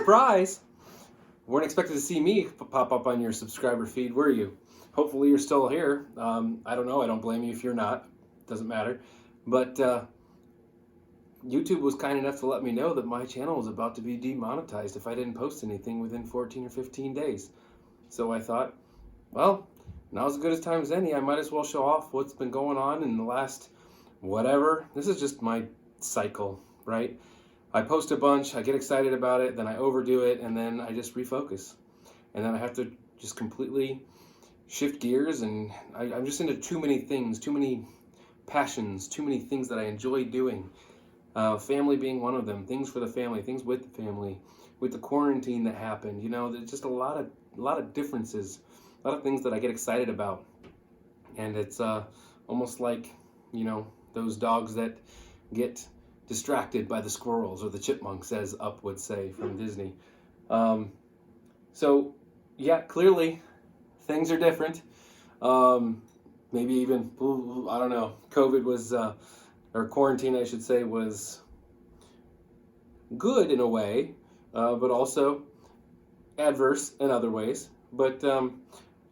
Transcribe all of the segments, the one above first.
Surprise! Weren't expected to see me pop up on your subscriber feed, were you? Hopefully you're still here. I don't know. I don't blame you if you're not. Doesn't matter. But YouTube was kind enough to let me know that my channel was about to be demonetized if I didn't post anything within 14 or 15 days. So I thought, well, now's as good a time as any. I might as well show off what's been going on in the last whatever. This is just my cycle, right? I post a bunch, I get excited about it, then I overdo it, and then I just refocus. And then I have to just completely shift gears, and I'm just into too many things, too many passions, too many things that I enjoy doing. Family being one of them, things for the family, things with the family, with the quarantine that happened. You know, there's just a lot of differences, a lot of things that I get excited about. And it's almost like, you know, those dogs that get distracted by the squirrels or the chipmunks, as Up would say from Disney. So, yeah, clearly things are different. Maybe even, I don't know, COVID was, or quarantine, I should say, was good in a way, but also adverse in other ways. But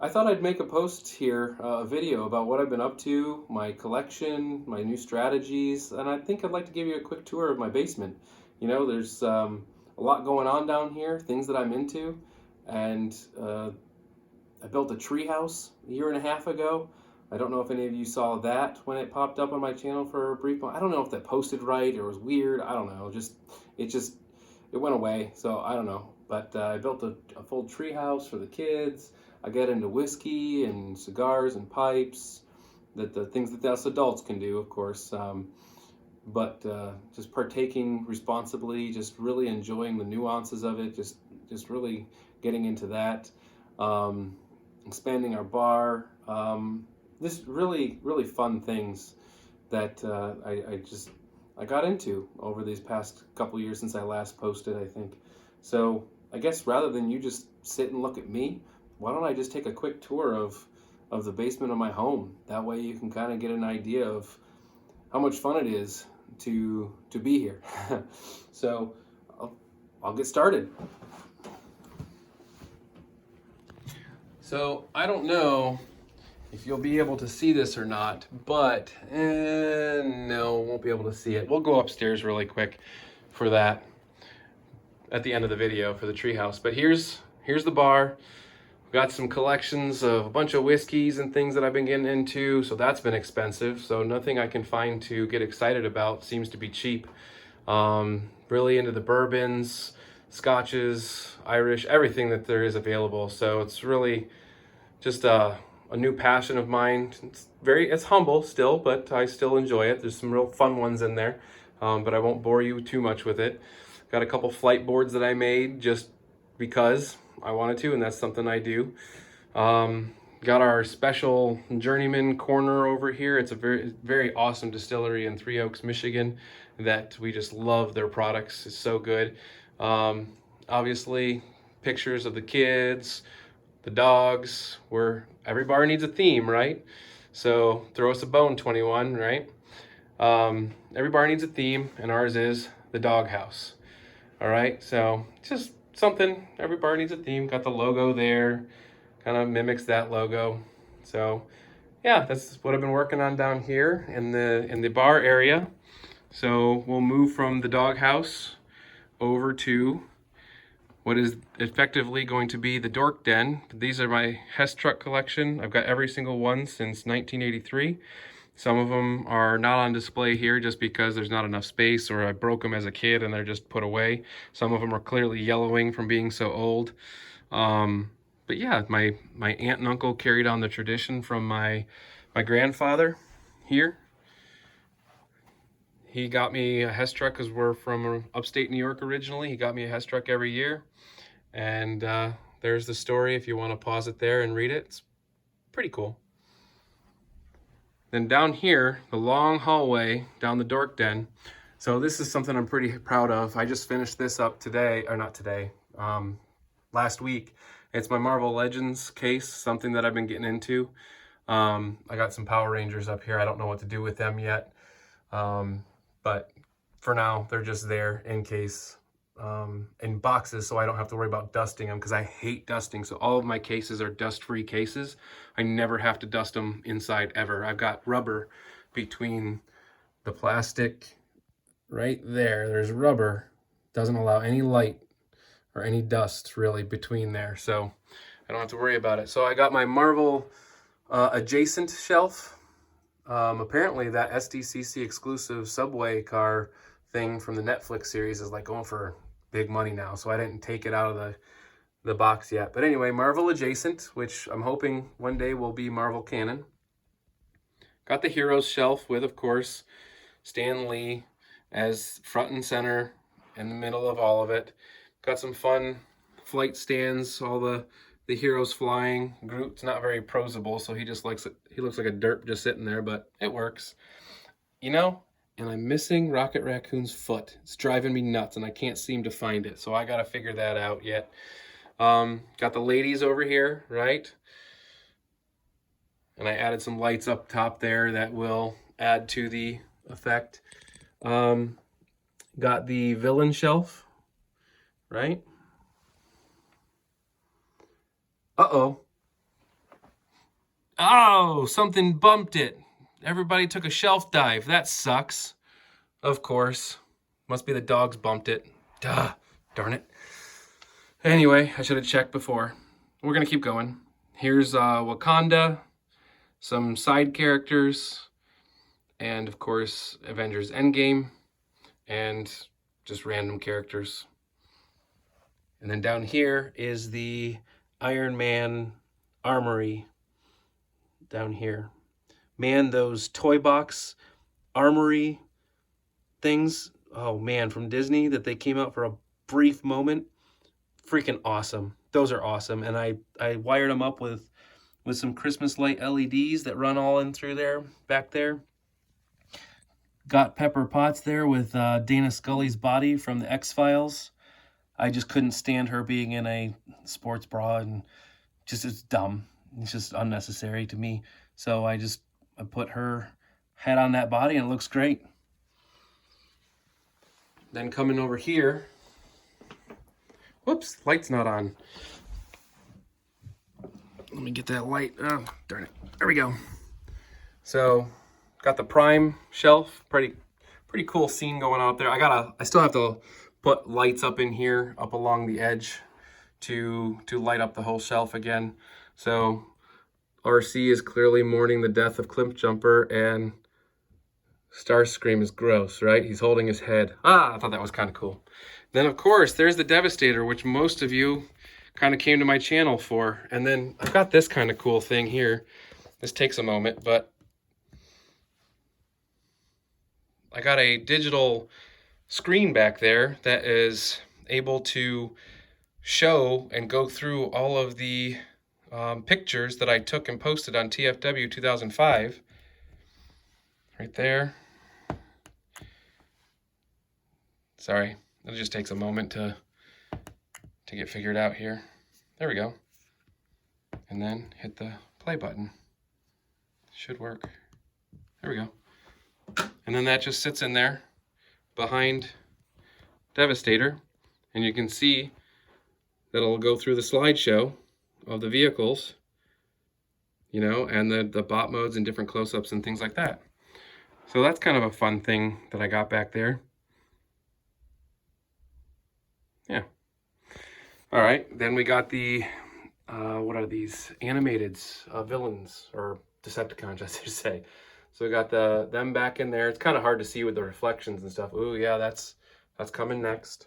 I thought I'd make a post here, a video about what I've been up to, my collection, my new strategies, and I think I'd like to give you a quick tour of my basement. You know, there's a lot going on down here, things that I'm into, and I built a tree house a year and a half ago. I don't know if any of you saw that when it popped up on my channel for a brief moment. I don't know if that posted right or was weird. I don't know. It went away, so I don't know. But I built a full tree house for the kids. I get into whiskey and cigars and pipes, the things that us adults can do, of course. But just partaking responsibly, just really enjoying the nuances of it, just really getting into that. Expanding our bar. Just really, really fun things that I got into over these past couple years since I last posted, I think. So I guess rather than you just sit and look at me, why don't I just take a quick tour of the basement of my home? That way you can kind of get an idea of how much fun it is to be here. So I'll get started. So I don't know if you'll be able to see this or not, but no, won't be able to see it. We'll go upstairs really quick for that at the end of the video for the treehouse. But here's the bar. We've got some collections of a bunch of whiskeys and things that I've been getting into, so that's been expensive. So nothing I can find to get excited about seems to be cheap. Really into the bourbons, scotches, Irish, everything that there is available. So it's really just a new passion of mine. It's humble still, but I still enjoy it. There's some real fun ones in there, but I won't bore you too much with it. Got a couple flight boards that I made just because I wanted to, and that's something I do. Got our special journeyman corner over here. It's a very, very awesome distillery in Three Oaks, Michigan, that we just love their products. It's so good. Obviously, pictures of the kids, the dogs, where every bar needs a theme, right? So throw us a bone, 21, right? Every bar needs a theme, and ours is the doghouse. All right, so just something, every bar needs a theme. Got the logo there, kind of mimics that logo. So yeah, that's what I've been working on down here in the bar area. So we'll move from the doghouse over to what is effectively going to be the dork den. These are my Hess truck collection. I've got every single one since 1983. Some of them are not on display here just because there's not enough space, or I broke them as a kid and they're just put away. Some of them are clearly yellowing from being so old. But yeah, my aunt and uncle carried on the tradition from my grandfather here. He got me a Hess truck because we're from upstate New York originally. He got me a Hess truck every year. And there's the story if you want to pause it there and read it. It's pretty cool. Then down here, the long hallway down the dork den. So this is something I'm pretty proud of. I just finished this up today, or not today, last week. It's my Marvel Legends case, something that I've been getting into. I got some Power Rangers up here. I don't know what to do with them yet. But for now, they're just there in case in boxes so I don't have to worry about dusting them, because I hate dusting. So all of my cases are dust-free cases. I never have to dust them inside ever. I've got rubber between the plastic right there. There's rubber. Doesn't allow any light or any dust really between there. So I don't have to worry about it. So I got my Marvel adjacent shelf. Apparently that SDCC exclusive subway car thing from the Netflix series is like going for big money now. So I didn't take it out of the box yet. But anyway, Marvel adjacent, which I'm hoping one day will be Marvel canon. Got the Heroes shelf with, of course, Stan Lee as front and center in the middle of all of it. Got some fun flight stands, all the heroes flying. Groot's not very prosable, so he just looks like a derp just sitting there, but it works. You know, and I'm missing Rocket Raccoon's foot. It's driving me nuts, and I can't seem to find it, so I gotta figure that out yet. Got the ladies over here, right? And I added some lights up top there that will add to the effect. Got the villain shelf, right? Uh-oh. Oh, something bumped it. Everybody took a shelf dive. That sucks. Of course. Must be the dogs bumped it. Duh. Darn it. Anyway, I should have checked before. We're going to keep going. Here's Wakanda, some side characters, and of course, Avengers Endgame, and just random characters. And then down here is the Iron Man armory down here. Man, those toy box armory things, oh man, from Disney that they came out for a brief moment, freaking awesome. Those are awesome. And I wired them up with some Christmas light LEDs that run all in through there, back there. Got Pepper Potts there with Dana Scully's body from the X-Files. I just couldn't stand her being in a sports bra, and just, it's dumb. It's just unnecessary to me. So I put her head on that body and it looks great. Then coming over here, whoops, light's not on. Let me get that light. Oh, darn it. There we go. So got the Prime shelf. Pretty cool scene going on up there. I still have to put lights up in here, up along the edge to light up the whole shelf again. So RC is clearly mourning the death of Cliffjumper, and Starscream is gross, right? He's holding his head. I thought that was kind of cool. Then, of course, there's the Devastator, which most of you kind of came to my channel for. And then I've got this kind of cool thing here. This takes a moment, but I got a digital screen back there that is able to show and go through all of the pictures that I took and posted on TFW 2005. Right there. Sorry, it just takes a moment to get figured out here. There we go. And then hit the play button. Should work. There we go. And then that just sits in there behind Devastator. And you can see that it'll go through the slideshow of the vehicles, you know, and the bot modes and different close-ups and things like that. So that's kind of a fun thing that I got back there. Yeah. All right, then we got the, what are these? Animated villains, or Decepticons, I should say. So we got them back in there. It's kind of hard to see with the reflections and stuff. Ooh, yeah, that's coming next.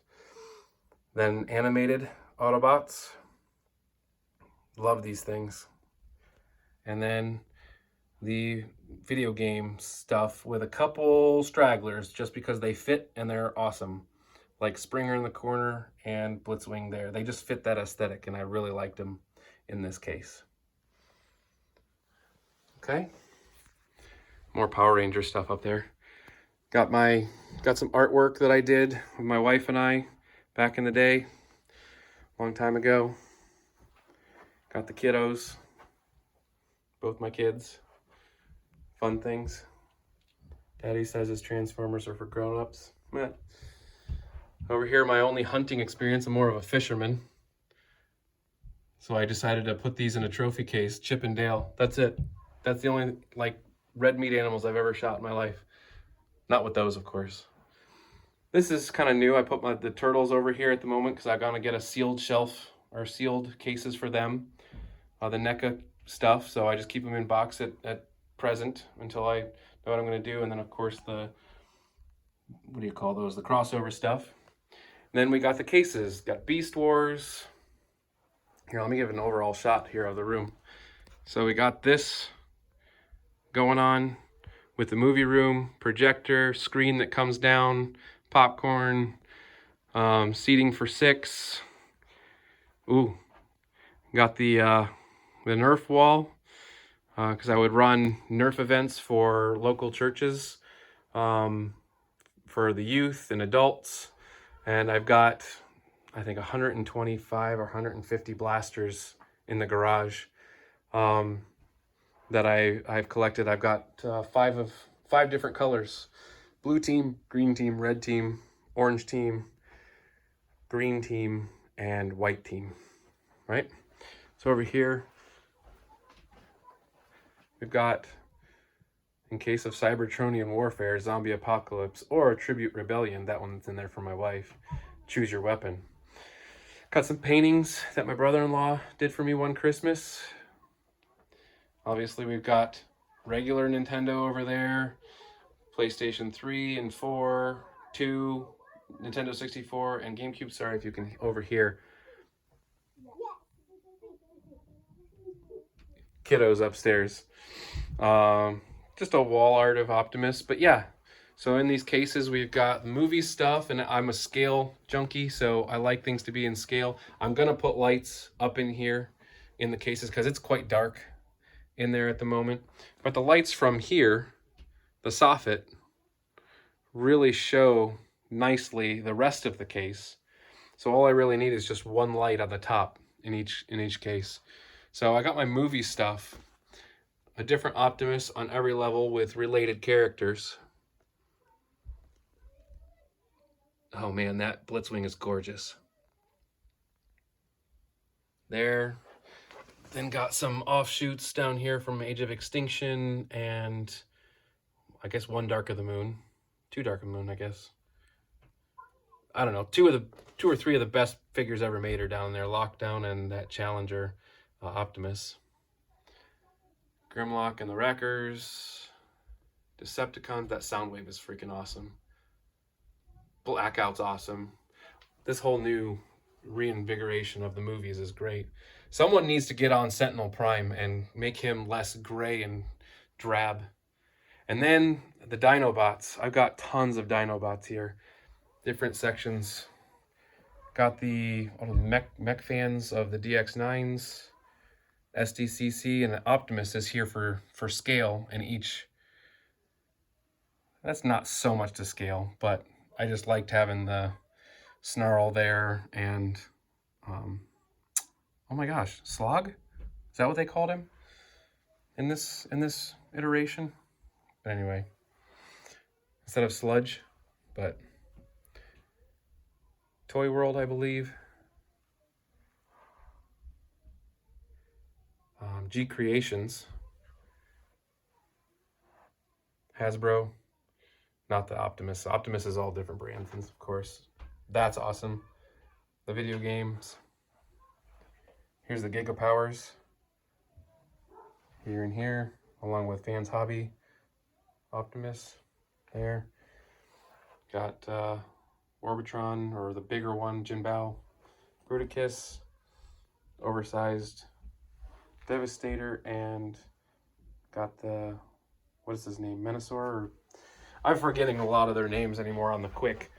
Then animated Autobots. Love these things. And then the video game stuff with a couple stragglers just because they fit and they're awesome. Like Springer in the corner and Blitzwing there. They just fit that aesthetic, and I really liked them in this case. Okay. More Power Ranger stuff up there. Got some artwork that I did with my wife and I back in the day, long time ago. Got the kiddos, both my kids. Fun things. Daddy says his Transformers are for grown-ups. Over here, my only hunting experience, I'm more of a fisherman. So I decided to put these in a trophy case, Chip and Dale. That's it. That's the only like red meat animals I've ever shot in my life. Not with those, of course. This is kind of new. I put the turtles over here at the moment because I'm gonna get a sealed shelf or sealed cases for them. The NECA stuff, so I just keep them in box at present until I know what I'm gonna do. And then of course the, what do you call those? The crossover stuff. And then we got the cases. Got Beast Wars. Here, let me give an overall shot here of the room. So we got this going on with the movie room, projector, screen that comes down, popcorn, seating for 6. Ooh, got the Nerf wall, because I would run Nerf events for local churches, for the youth and adults. And I've got, I think, 125 or 150 blasters in the garage that I've collected. I've got 5 different colors: blue team, green team, red team, orange team, green team, and white team, right? So over here, we've got, in case of Cybertronian warfare, zombie apocalypse, or tribute rebellion. That one's in there for my wife. Choose your weapon. Got some paintings that my brother-in-law did for me one Christmas. Obviously, we've got regular Nintendo over there, PlayStation 3 and 4, 2, Nintendo 64, and GameCube. Sorry if you can overhear kiddos upstairs. Just a wall art of Optimus. But yeah, so in these cases, we've got movie stuff, and I'm a scale junkie, so I like things to be in scale. I'm going to put lights up in here in the cases because it's quite dark in there at the moment. But the lights from here, the soffit, really show nicely the rest of the case. So all I really need is just one light on the top in each case. So I got my movie stuff, a different Optimus on every level with related characters. Oh man, that Blitzwing is gorgeous. There. Then got some offshoots down here from Age of Extinction and I guess 1 Dark of the Moon. 2 Dark of the Moon, I guess. I don't know. 2 or 3 of the best figures ever made are down there. Lockdown and that Challenger Optimus. Grimlock and the Wreckers. Decepticons. That Soundwave is freaking awesome. Blackout's awesome. This whole new reinvigoration of the movies is great. Someone needs to get on Sentinel Prime and make him less gray and drab. And then the Dinobots. I've got tons of Dinobots here. Different sections. Got the mech fans of the DX9s, SDCC, and Optimus is here for scale in each. That's not so much to scale, but I just liked having the Snarl there and, oh my gosh, Slog? Is that what they called him in this iteration? But anyway, instead of Sludge, but Toy World, I believe. G Creations. Hasbro. Not the Optimus. Optimus is all different brands, of course. That's awesome. The video games. Here's the Giga Powers. Here and here, along with Fans Hobby. Optimus. There. Got Orbitron, or the bigger one, Jinbao. Bruticus. Oversized Devastator, and got the, what is his name, Menasor? I'm forgetting a lot of their names anymore on the quick,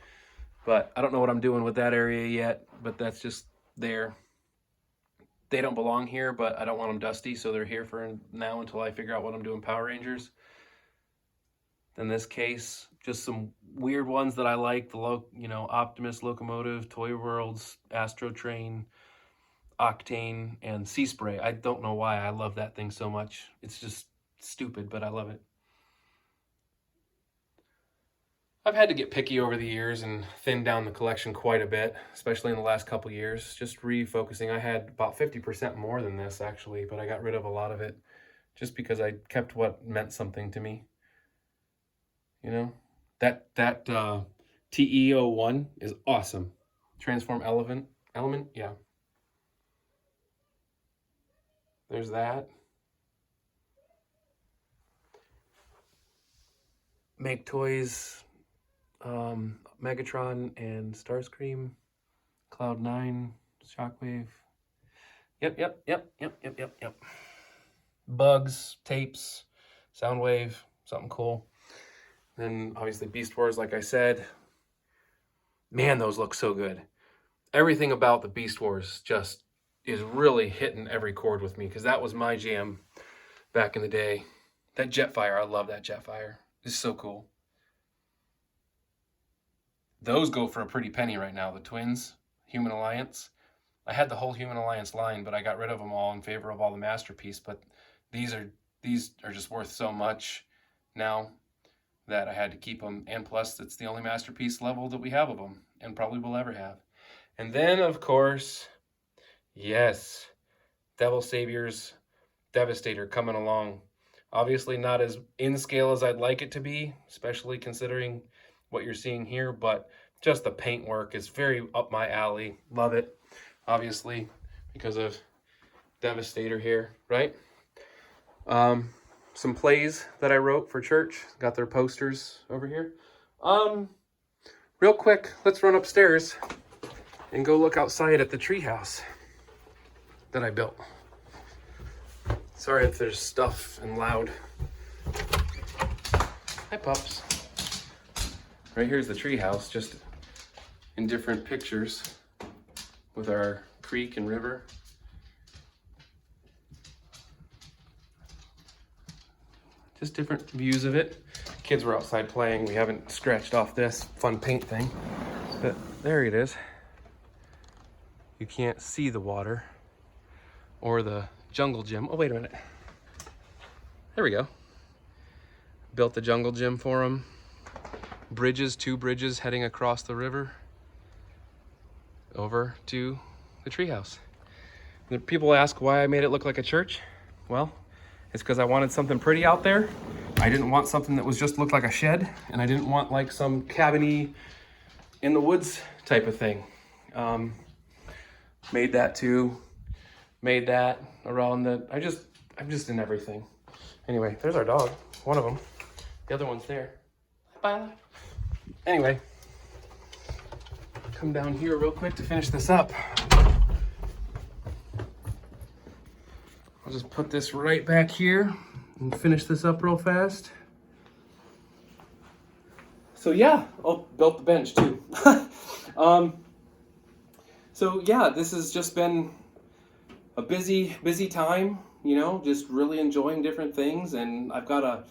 but I don't know what I'm doing with that area yet, but that's just there. They don't belong here, but I don't want them dusty, so they're here for now until I figure out what I'm doing Power Rangers. In this case, just some weird ones that I like, the Optimus, Locomotive, Toy Worlds, Astro Train, Octane, and Sea Spray. I don't know why I love that thing so much. It's just stupid, but I love it. I've had to get picky over the years and thin down the collection quite a bit, especially in the last couple years. Just refocusing. I had about 50% more than this actually, but I got rid of a lot of it just because I kept what meant something to me. You know, that TE01 is awesome. Transform element, yeah. There's that. Make Toys, Megatron and Starscream, Cloud9, Shockwave. Yep. Bugs, tapes, Soundwave, something cool. Then obviously Beast Wars, like I said. Man, those look so good. Everything about the Beast Wars just is really hitting every chord with me, because that was my jam back in the day. That Jetfire, I love that Jetfire. It's so cool. Those go for a pretty penny right now. The twins, Human Alliance. I had the whole Human Alliance line, but I got rid of them all in favor of all the Masterpiece. But these are just worth so much now that I had to keep them. And plus, it's the only Masterpiece level that we have of them, and probably will ever have. And then, of course, yes, Devil Savior's Devastator coming along. Obviously not as in scale as I'd like it to be, especially considering what you're seeing here, but just the paintwork is very up my alley. Love it, obviously, because of Devastator here, right? Some plays that I wrote for church. Got their posters over here. Real quick, let's run upstairs and go look outside at the treehouse that I built. Sorry if there's stuff and loud. Hi, pups. Right here's the treehouse, just in different pictures with our creek and river. Just different views of it. Kids were outside playing. We haven't scratched off this fun paint thing, but there it is. You can't see the water or the jungle gym. Oh, wait a minute. There we go. Built the jungle gym for them. Bridges, 2 bridges heading across the river over to the treehouse. People ask why I made it look like a church. Well, it's because I wanted something pretty out there. I didn't want something that was just looked like a shed, and I didn't want like some cabiny in the woods type of thing. Made that too. Made that around the, I'm just in everything. Anyway, there's our dog, one of them. The other one's there. Bye. Anyway, come down here real quick to finish this up. I'll just put this right back here and finish this up real fast. So yeah, oh, built the bench too. So yeah, this has just been a busy time, you know, just really enjoying different things. And I've got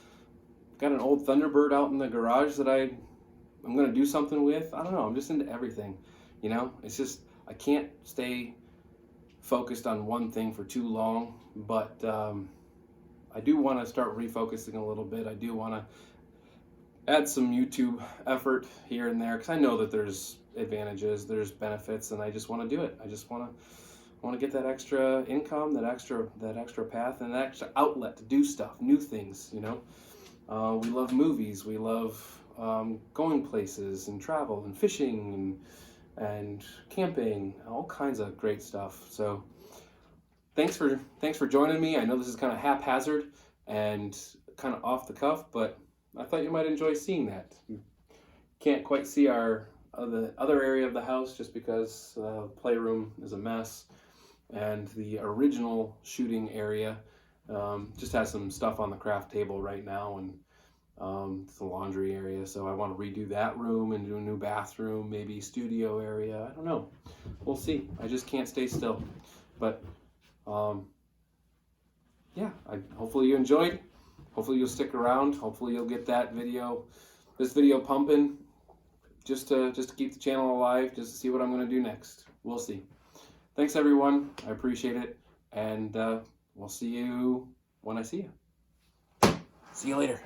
an old Thunderbird out in the garage that I'm gonna do something with. I don't know, I'm just into everything, you know. It's just, I can't stay focused on one thing for too long, but I do want to start refocusing a little bit. I do want to add some YouTube effort here and there, because I know that there's advantages, there's benefits, and I just want to do it. I just want to get that extra income, that extra path, and that extra outlet to do stuff, new things, you know. We love movies, we love going places and travel and fishing and camping, all kinds of great stuff. So thanks for joining me. I know this is kind of haphazard and kind of off the cuff, but I thought you might enjoy seeing that. You can't quite see the other area of the house just because the playroom is a mess, and the original shooting area just has some stuff on the craft table right now, and it's the laundry area, so I want to redo that room and do a new bathroom, maybe studio area. I don't know. We'll see. I just can't stay still. But yeah, hopefully you enjoyed. Hopefully you'll stick around. Hopefully you'll get this video pumping, just to keep the channel alive, just to see what I'm going to do next. We'll see. Thanks everyone. I appreciate it, and we'll see you when I see you. See you later.